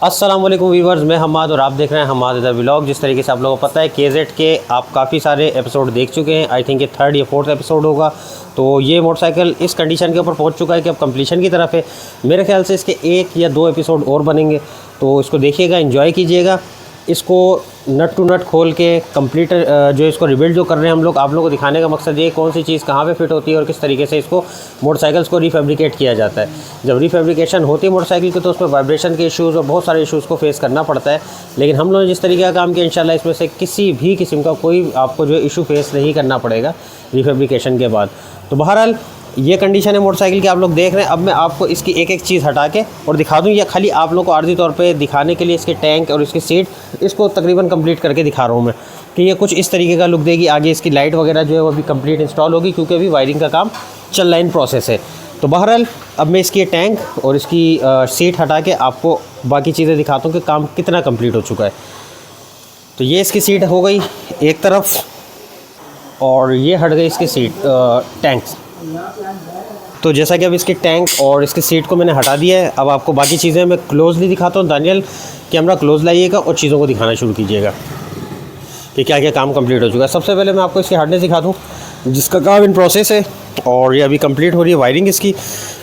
अस्सलाम वालेकुम व्यूवर्स, मैं हम्माद और आप देख रहे हैं हम्माद इधर व्लॉग। जिस तरीके से आप लोगों को पता है KZ के आप काफ़ी सारे एपिसोड देख चुके हैं। आई थिंक ये 3rd या 4th एपिसोड होगा। तो ये मोटरसाइकिल इस कंडीशन के ऊपर पहुंच चुका है कि अब कंप्लीशन की तरफ है। मेरे ख्याल से इसके 1 या 2 एपिसोड और बनेंगे, तो इसको देखिएगा, एंजॉय कीजिएगा। इसको नट टू नट खोल के कंप्लीट जो इसको रिबिल्ड जो कर रहे हैं हम लोग, आप लोगों को दिखाने का मकसद ये कौन सी चीज़ कहाँ पे फिट होती है और किस तरीके से इसको मोटरसाइकिल्स को रीफेब्रिकेट किया जाता है। जब रीफेब्रिकेशन होती है मोटरसाइकिल की तो उसमें वाइब्रेशन के इश्यूज़ और बहुत सारे इश्यूज़ को फेस करना पड़ता है। लेकिन हम लोगों ने जिस तरीके का काम किया, इंशाल्लाह इसमें से किसी भी किस्म का कोई आपको जो इशू फेस नहीं करना पड़ेगा रीफेब्रिकेशन के बाद। तो बहरहाल ये कंडीशन है मोटरसाइकिल की, आप लोग देख रहे हैं। अब मैं आपको इसकी एक एक चीज़ हटा के और दिखा दूँ, या खाली आप लोग को आर्जी तौर पे दिखाने के लिए इसके टैंक और इसकी सीट इसको तकरीबन कंप्लीट करके दिखा रहा हूँ मैं कि ये कुछ इस तरीके का लुक देगी। आगे इसकी लाइट वगैरह जो है वो अभी कंप्लीट इंस्टॉल होगी, क्योंकि अभी वायरिंग का काम चल रहा इन प्रोसेस है। तो बहरहाल अब मैं इसकी टैंक और इसकी सीट हटा के आपको बाकी चीज़ें दिखाता हूँ कि काम कितना कम्प्लीट हो चुका है। तो ये इसकी सीट हो गई एक तरफ और ये हट गई इसकी सीट टैंक्स। तो जैसा कि अब इसके टैंक और इसकी सीट को मैंने हटा दिया है, अब आपको बाकी चीज़ें मैं क्लोजली दिखाता हूँ। दानियल कैमरा क्लोज लाइएगा और चीज़ों को दिखाना शुरू कीजिएगा कि क्या क्या काम कंप्लीट हो चुका है। सबसे पहले मैं आपको इसके हार्डनेस दिखा दूँ, जिसका काम इन प्रोसेस है और ये अभी कंप्लीट हो रही है वायरिंग इसकी।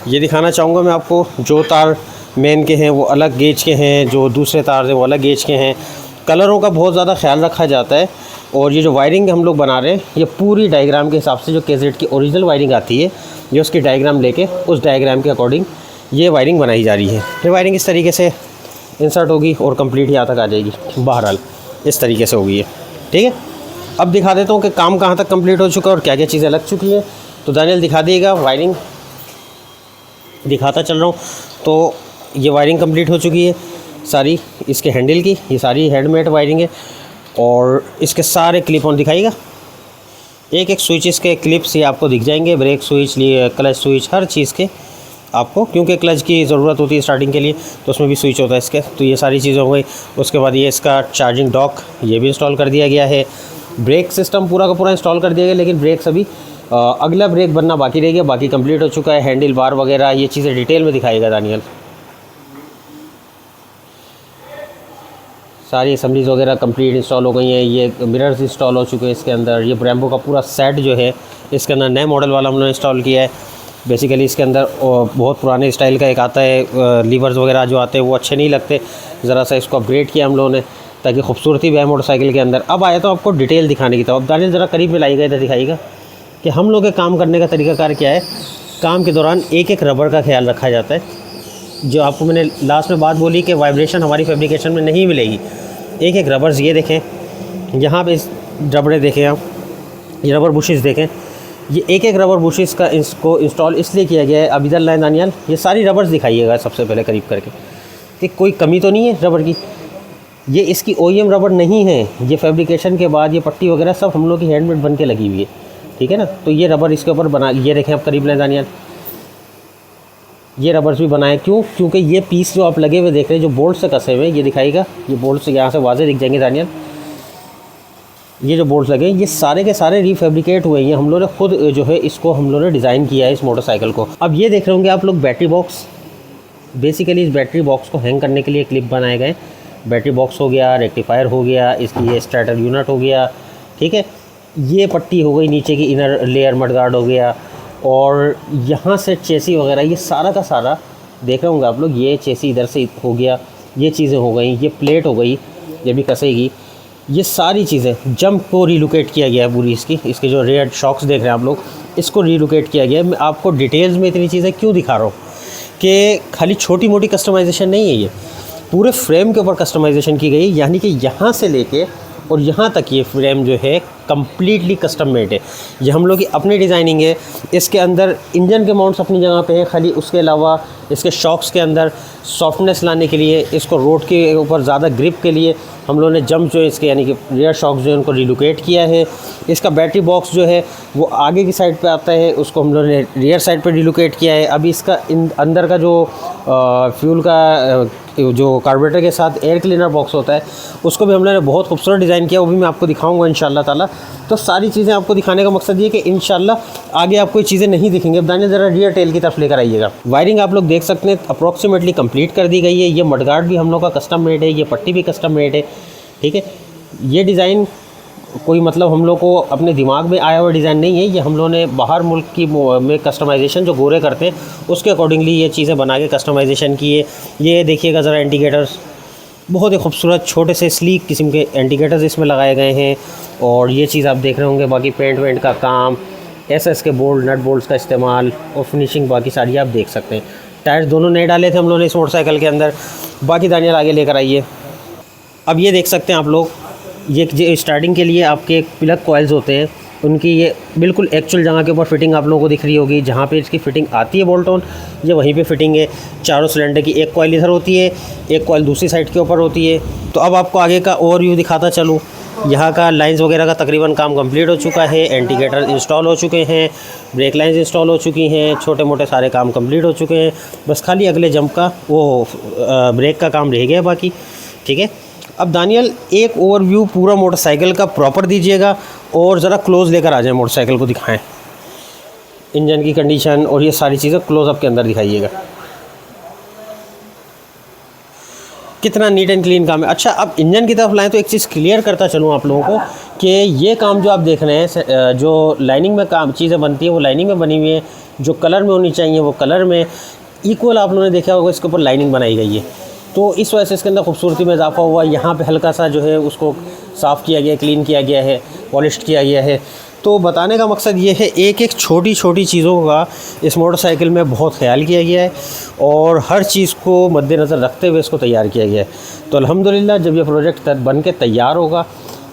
ये दिखाना चाहूँगा मैं आपको, जो तार मेन के हैं वो अलग गेज के हैं, जो दूसरे तार हैं वो अलग गेज के हैं। कलरों का बहुत ज़्यादा ख्याल रखा जाता है। और ये जो वायरिंग हम लोग बना रहे हैं ये पूरी डायग्राम के हिसाब से, जो KZ की ओरिजिनल वायरिंग आती है, ये उसकी डायग्राम लेके उस डायग्राम के अकॉर्डिंग ये वायरिंग बनाई जा रही है। ये वायरिंग इस तरीके से इंसर्ट होगी और कंप्लीट यहाँ तक आ जाएगी। बहरहाल इस तरीके से होगी ये, ठीक है। अब दिखा देता हूँ कि काम कहाँ तक कंप्लीट हो चुका है और क्या क्या चीज़ें लग चुकी हैं। तो दानियल दिखा दिएगा, वायरिंग दिखाता चल रहा हूँ। तो ये वायरिंग कंप्लीट हो चुकी है सारी, इसके हैंडल की ये सारी हैंडमेड वायरिंग है। और इसके सारे क्लिप ऑन दिखाइएगा, एक एक स्विच इसके क्लिप्स ये आपको दिख जाएंगे, ब्रेक स्विच, क्लच स्विच, हर चीज़ के आपको, क्योंकि क्लच की ज़रूरत होती है स्टार्टिंग के लिए, तो उसमें भी स्विच होता है इसके। तो ये सारी चीज़ें हो गई। उसके बाद ये इसका चार्जिंग डॉक ये भी इंस्टॉल कर दिया गया है। ब्रेक सिस्टम पूरा का पूरा इंस्टॉल कर दिया गया, लेकिन ब्रेक्स अभी अगला ब्रेक बनना बाकी रह गया, बाकी कंप्लीट हो चुका है। हैंडल बार वगैरह ये चीज़ें डिटेल में दिखाएगा दानियल। सारी असम्बलीज़ वगैरह कंप्लीट इंस्टॉल हो गई हैं। ये मिरर्स इंस्टॉल हो चुके हैं इसके अंदर। ये ब्रेम्बो का पूरा सेट जो है इसके अंदर नए मॉडल वाला हमने इंस्टॉल किया है। बेसिकली इसके अंदर बहुत पुराने स्टाइल का एक आता है, लीवर्स वगैरह जो आते हैं वो अच्छे नहीं लगते, ज़रा सा इसको अपग्रेड किया हम लोगों ने ताकि खूबसूरती भी है मोटरसाइकिल के अंदर। अब आया तो आपको डिटेल दिखाने की तरफ। अब दानियल ज़रा करीब में लाइएगा, इधर दिखाइएगा कि हम लोग के काम करने का तरीकाकार क्या है। काम के दौरान एक एक रबर का ख्याल रखा जाता है। जो आपको मैंने लास्ट में बात बोली कि वाइब्रेशन हमारी फैब्रिकेशन में नहीं मिलेगी। एक एक रबर्स ये देखें, यहाँ पे रबड़े देखें आप, ये रबर बुशेस देखें, ये एक एक रबर बुशेस का इसको इंस्टॉल इसलिए किया गया है। अब इधर लाइन दानियल, ये सारी रबर्स दिखाइएगा सबसे पहले करीब करके कि कोई कमी तो नहीं है रबर की। ये इसकी OEM रबर नहीं है, ये फैब्रिकेशन के बाद ये पट्टी वगैरह सब हम लोग की हैंडमेड बन के लगी हुई है, ठीक है ना। तो ये रबर इसके ऊपर बना, ये देखें आप करीब लाइन दानियल, ये रबर्स भी बनाए। क्यों? क्योंकि ये पीस जो आप लगे हुए देख रहे हैं जो बोल्ट से कसे हुए, ये दिखाएगा, ये बोल्ट से यहाँ से वाज़े दिख जाएंगे दानियल। ये जो बोल्ट लगे ये सारे के सारे रीफेब्रिकेट हुए हैं। हम लोगों ने खुद जो है इसको हम लोगों ने डिज़ाइन किया है इस मोटरसाइकिल को। अब ये देख रहे होंगे आप लोग बैटरी बॉक्स, बेसिकली इस बैटरी बॉक्स को हैंग करने के लिए क्लिप बनाए गए। बैटरी बॉक्स हो गया, रेक्टिफायर हो गया, इसकी ये स्टार्टर यूनिट हो गया, ठीक है। ये पट्टी हो गई नीचे की, इनर लेयर मडगार्ड हो गया, और यहाँ से चेसी वगैरह ये सारा का सारा देख रहे होंगे आप लोग। ये चेसी इधर से हो गया, ये चीज़ें हो गई, ये प्लेट हो गई, ये भी कसेगी। ये सारी चीज़ें जंप को रीलोकेट किया गया है पूरी इसके जो रेयर शॉक्स देख रहे हैं आप लोग, इसको रीलोकेट किया गया है। मैं आपको डिटेल्स में इतनी चीज़ें क्यों दिखा रहा हूँ कि खाली छोटी मोटी कस्टमाइजेशन नहीं है, ये पूरे फ्रेम के ऊपर कस्टमाइजेशन की गई। यानी कि यहाँ से लेके और यहाँ तक ये फ्रेम जो है कम्प्लीटली कस्टम मेड है। ये हम लोग की अपनी डिज़ाइनिंग है। इसके अंदर इंजन के माउंट्स अपनी जगह पे हैं, खाली उसके अलावा इसके शॉक्स के अंदर सॉफ्टनेस लाने के लिए, इसको रोड के ऊपर ज़्यादा ग्रिप के लिए हम लोगों ने जंप जो है इसके यानी कि रियर शॉक्स जो है उनको रिलोकेट किया है। इसका बैटरी बॉक्स जो है वो आगे की साइड पे आता है, उसको हम लोगों ने रियर साइड पे रिलोकेट किया है। अभी इसका अंदर का जो फ्यूल का जो कार्बोरेटर के साथ एयर क्लीनर बॉक्स होता है उसको भी हम लोगों ने बहुत खूबसूरत डिज़ाइन किया, वो भी मैं आपको दिखाऊंगा इंशाल्लाह ताला। तो सारी चीज़ें आपको दिखाने का मकसद ये कि इंशाल्लाह आगे आपको ये चीज़ें नहीं दिखेंगी। अब दानिया ज़रा रियर टेल की तरफ लेकर आइएगा। वायरिंग आप लोग देख सकते हैं अप्रॉक्सीमेटली कंप्लीट कर दी गई है। ये मडगार्ड भी हम लोग का कस्टम मेड है, ये पट्टी भी कस्टम मेड है, ठीक है। ये डिज़ाइन कोई मतलब हम लोग को अपने दिमाग में आया हुआ डिज़ाइन नहीं है, ये हम लोगों ने बाहर मुल्क की में कस्टमाइजेशन जो गोरे करते हैं उसके अकॉर्डिंगली ये चीज़ें बना के कस्टमाइजेशन की है। ये देखिएगा ज़रा इंडिकेटर्स बहुत ही खूबसूरत छोटे से स्लीक किस्म के इंडिकेटर्स इसमें लगाए गए हैं। और ये चीज़ आप देख रहे होंगे, बाकी पेंट वेंट का काम, एसएस के बोल्ट नट बोल्ट्स का इस्तेमाल और फिनिशिंग बाकी सारी आप देख सकते हैं। टायर्स दोनों नए डाले थे हम लोगों ने इस मोटरसाइकिल के अंदर। बाकी दानियाल आगे लेकर आइए। अब ये देख सकते हैं आप लोग, ये स्टार्टिंग के लिए आपके प्लग कॉइल्स होते हैं, उनकी ये बिल्कुल एक्चुअल जगह के ऊपर फिटिंग आप लोगों को दिख रही होगी। जहाँ पे इसकी फ़िटिंग आती है बोल्ट ऑन, ये वहीं पे फिटिंग है। चारों सिलेंडर की एक कॉइल इधर होती है, एक कॉइल दूसरी साइड के ऊपर होती है। तो अब आपको आगे का ओवरव्यू दिखाता चलूँ। यहाँ का लाइंस वगैरह का तकरीबन काम कंप्लीट हो चुका है, इंडिकेटर इंस्टॉल हो चुके हैं, ब्रेक लाइंस इंस्टॉल हो चुकी हैं, छोटे मोटे सारे काम कंप्लीट हो चुके हैं। बस खाली अगले जंप का वो ब्रेक का काम रह गया बाकी, ठीक है। अब दानियल एक ओवरव्यू पूरा मोटरसाइकिल का प्रॉपर दीजिएगा और ज़रा क्लोज़ लेकर आ जाए, मोटरसाइकिल को दिखाएं, इंजन की कंडीशन और ये सारी चीज़ें क्लोज़अप के अंदर दिखाइएगा। कितना नीट एंड क्लीन काम है। अच्छा, अब इंजन की तरफ लाएं तो एक चीज़ क्लियर करता चलूँ आप लोगों को कि ये काम जो आप देख रहे हैं, जो लाइनिंग में काम चीज़ें बनती हैं वो लाइनिंग में बनी हुई है, जो कलर में होनी चाहिए वो कलर में इक्वल आप लोगों ने देखा होगा इसके ऊपर लाइनिंग बनाई गई है। तो इस वजह से इसके अंदर खूबसूरती में इजाफा हुआ। यहाँ पे हल्का सा जो है उसको साफ़ किया गया, क्लीन किया गया है, पॉलिश किया गया है। तो बताने का मकसद ये है, एक एक छोटी छोटी चीज़ों का इस मोटरसाइकिल में बहुत ख्याल किया गया है और हर चीज़ को मद्देनज़र रखते हुए इसको तैयार किया गया है। तो अल्हम्दुलिल्लाह जब ये प्रोजेक्ट बन के तैयार होगा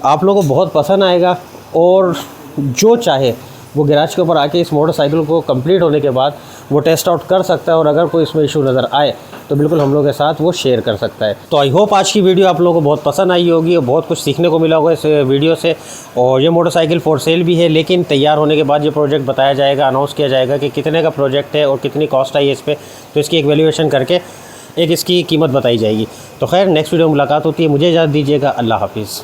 आप लोगों को बहुत पसंद आएगा और जो चाहे वो गैराज के ऊपर आके इस मोटरसाइकिल को कंप्लीट होने के बाद वो टेस्ट आउट कर सकता है और अगर कोई इसमें इशू नज़र आए तो बिल्कुल हम लोग के साथ वो शेयर कर सकता है। तो आई होप आज की वीडियो आप लोगों को बहुत पसंद आई होगी और बहुत कुछ सीखने को मिला होगा इस वीडियो से। और ये मोटरसाइकिल फॉर सेल भी है, लेकिन तैयार होने के बाद ये प्रोजेक्ट बताया जाएगा, अनाउंस किया जाएगा कि कितने का प्रोजेक्ट है और कितनी कॉस्ट आई है इस पर। तो इसकी एक वैल्यूएशन करके एक इसकी कीमत बताई जाएगी। तो खैर नेक्स्ट वीडियो में मुलाकात होती है। मुझे इजाज़त दीजिएगा। अल्लाह हाफिज़।